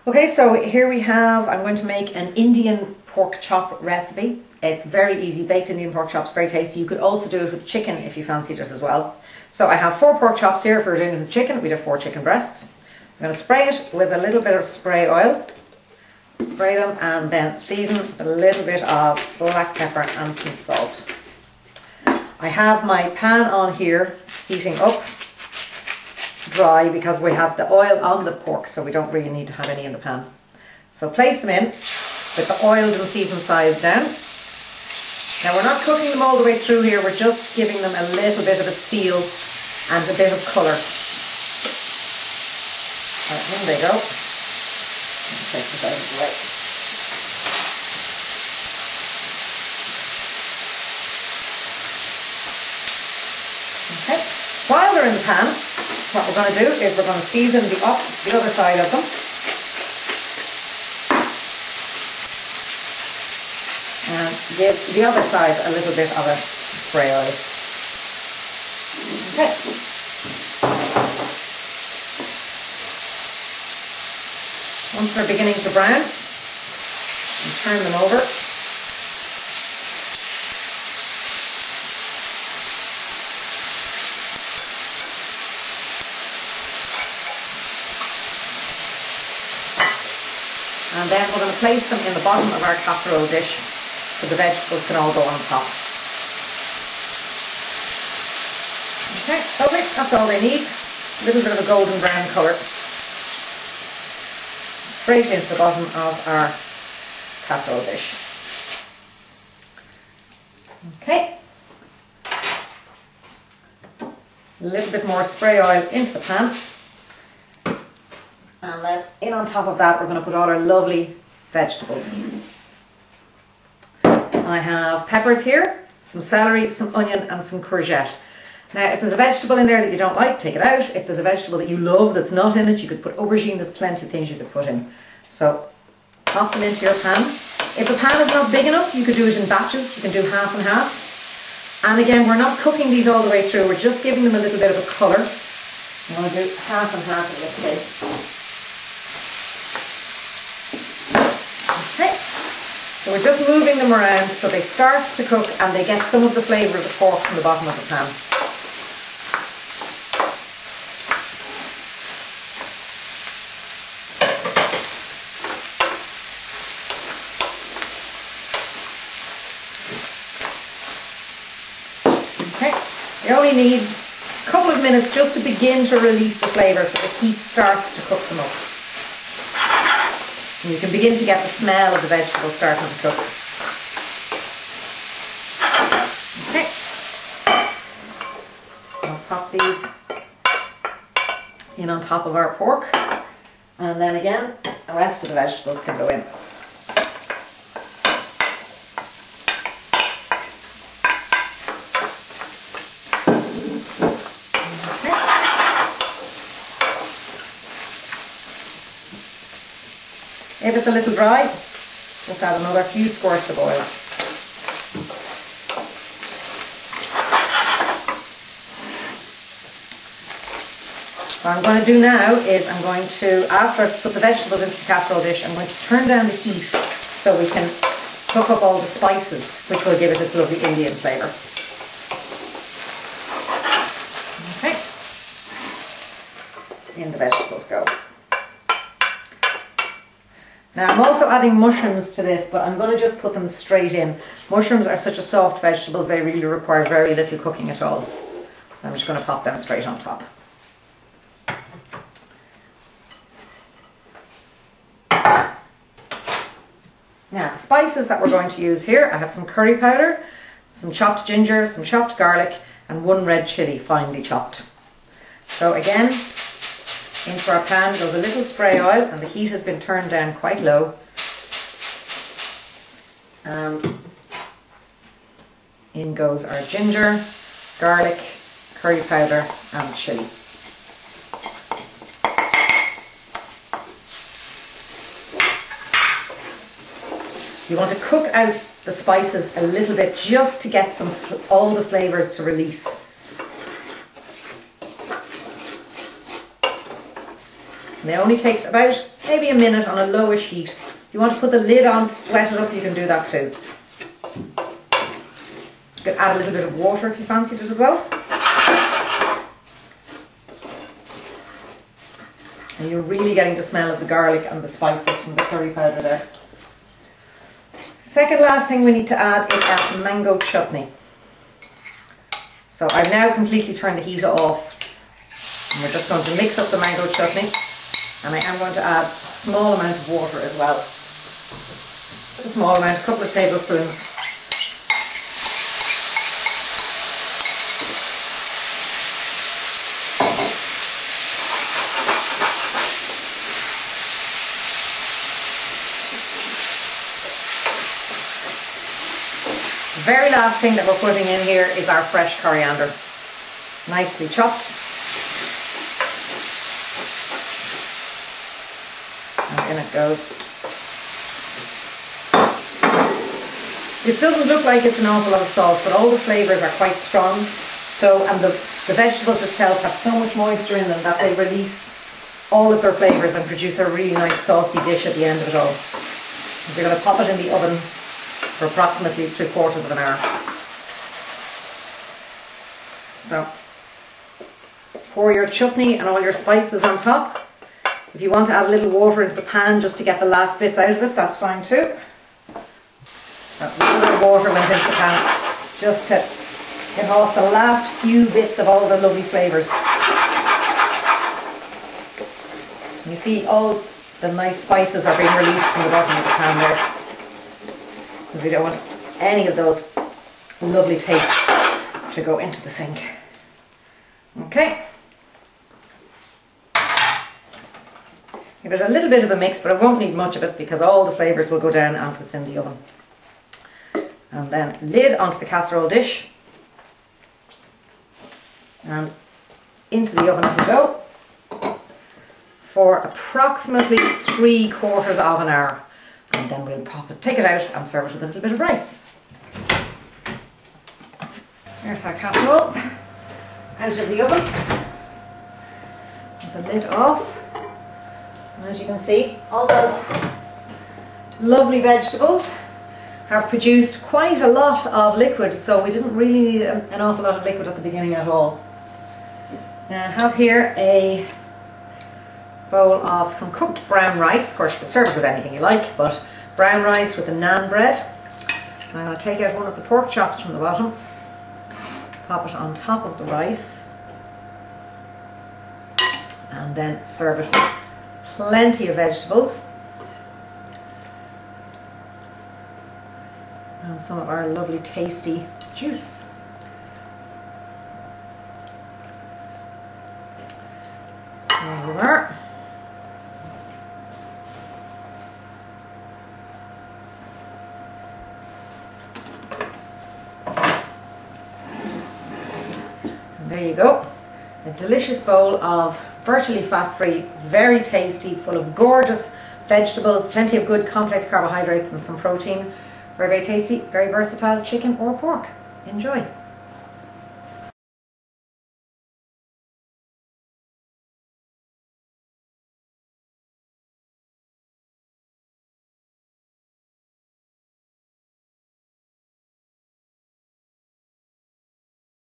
Okay, so here we have, I'm going to make an Indian pork chop recipe. It's very easy, baked Indian pork chops, very tasty. You could also do it with chicken if you fancied it as well. So I have 4 pork chops here. If we were doing it with chicken, we'd have 4 chicken breasts. I'm going to spray it with a little bit of spray oil. Spray them and then season with a little bit of black pepper and some salt. I have my pan on here heating up dry because we have the oil on the pork, so we don't really need to have any in the pan. So place them in with the oiled and seasoned sides down. Now we're not cooking them all the way through here, we're just giving them a little bit of a seal and a bit of colour. Right, in they go. Take this out of the way. Okay, while they're in the pan, what we're going to do is we're going to season the other side of them. And give the other side a little bit of a spray oil. Okay. Once they're beginning to brown, you turn them over. And then we're going to place them in the bottom of our casserole dish so the vegetables can all go on top. Okay, lovely, that's all they need. A little bit of a golden brown colour. Straight into the bottom of our casserole dish. Okay. A little bit more spray oil into the pan. And then in on top of that, we're going to put all our lovely vegetables. I have peppers here, some celery, some onion and some courgette. Now if there's a vegetable in there that you don't like, take it out. If there's a vegetable that you love that's not in it, you could put aubergine. There's plenty of things you could put in. So pop them into your pan. If the pan is not big enough, you could do it in batches. You can do half and half. And again, we're not cooking these all the way through. We're just giving them a little bit of a colour. I'm going to do half and half in this case. Okay, so we're just moving them around so they start to cook and they get some of the flavour of the pork from the bottom of the pan. Okay, you only need a couple of minutes just to begin to release the flavour so the heat starts to cook them up. And you can begin to get the smell of the vegetables starting to cook. Okay. I'll pop these in on top of our pork. And then again, the rest of the vegetables can go in. If it's a little dry, just add another few squirts of oil. What I'm going to do now is I'm going to, after I put the vegetables into the casserole dish, I'm going to turn down the heat so we can cook up all the spices, which will give it its lovely Indian flavour. Okay. In the vegetables go. Now I'm also adding mushrooms to this, but I'm going to just put them straight in. Mushrooms are such a soft vegetable, they really require very little cooking at all. So I'm just going to pop them straight on top. Now the spices that we're going to use here, I have some curry powder, some chopped ginger, some chopped garlic and 1 red chilli finely chopped. So again, into our pan goes a little spray oil and the heat has been turned down quite low. In goes our ginger, garlic, curry powder and chilli. You want to cook out the spices a little bit just to get all the flavours to release. And it only takes about maybe a minute on a lowish heat. If you want to put the lid on to sweat it up, you can do that too. You could add a little bit of water if you fancied it as well. And you're really getting the smell of the garlic and the spices from the curry powder there. Second last thing we need to add is our mango chutney. So I've now completely turned the heat off. And we're just going to mix up the mango chutney. And I am going to add a small amount of water as well. Just a small amount, a couple of tablespoons. The very last thing that we're putting in here is our fresh coriander, nicely chopped. And in it goes. This doesn't look like it's an awful lot of sauce, but all the flavours are quite strong. So, and the vegetables itself have so much moisture in them that they release all of their flavours and produce a really nice saucy dish at the end of it all. We're going to pop it in the oven for approximately 3/4 of an hour. So, pour your chutney and all your spices on top. If you want to add a little water into the pan just to get the last bits out of it, that's fine too. A little bit of water went into the pan just to get off the last few bits of all the lovely flavours. You see all the nice spices are being released from the bottom of the pan there, because we don't want any of those lovely tastes to go into the sink. Okay. Give it a little bit of a mix, but it won't need much of it because all the flavours will go down as it's in the oven. And then lid onto the casserole dish. And into the oven it will go for approximately 3/4 of an hour. And then we'll take it out and serve it with a little bit of rice. There's our casserole out of the oven with the lid off. And as you can see, all those lovely vegetables have produced quite a lot of liquid, so we didn't really need an awful lot of liquid at the beginning at all. Now I have here a bowl of some cooked brown rice. Of course you could serve it with anything you like, but brown rice with the naan bread. So I'm going to take out one of the pork chops from the bottom, pop it on top of the rice, and then serve it with plenty of vegetables and some of our lovely tasty juice. There we are. And there you go. A delicious bowl of virtually fat-free, very tasty, full of gorgeous vegetables, plenty of good complex carbohydrates and some protein. Very, very tasty, very versatile chicken or pork. Enjoy.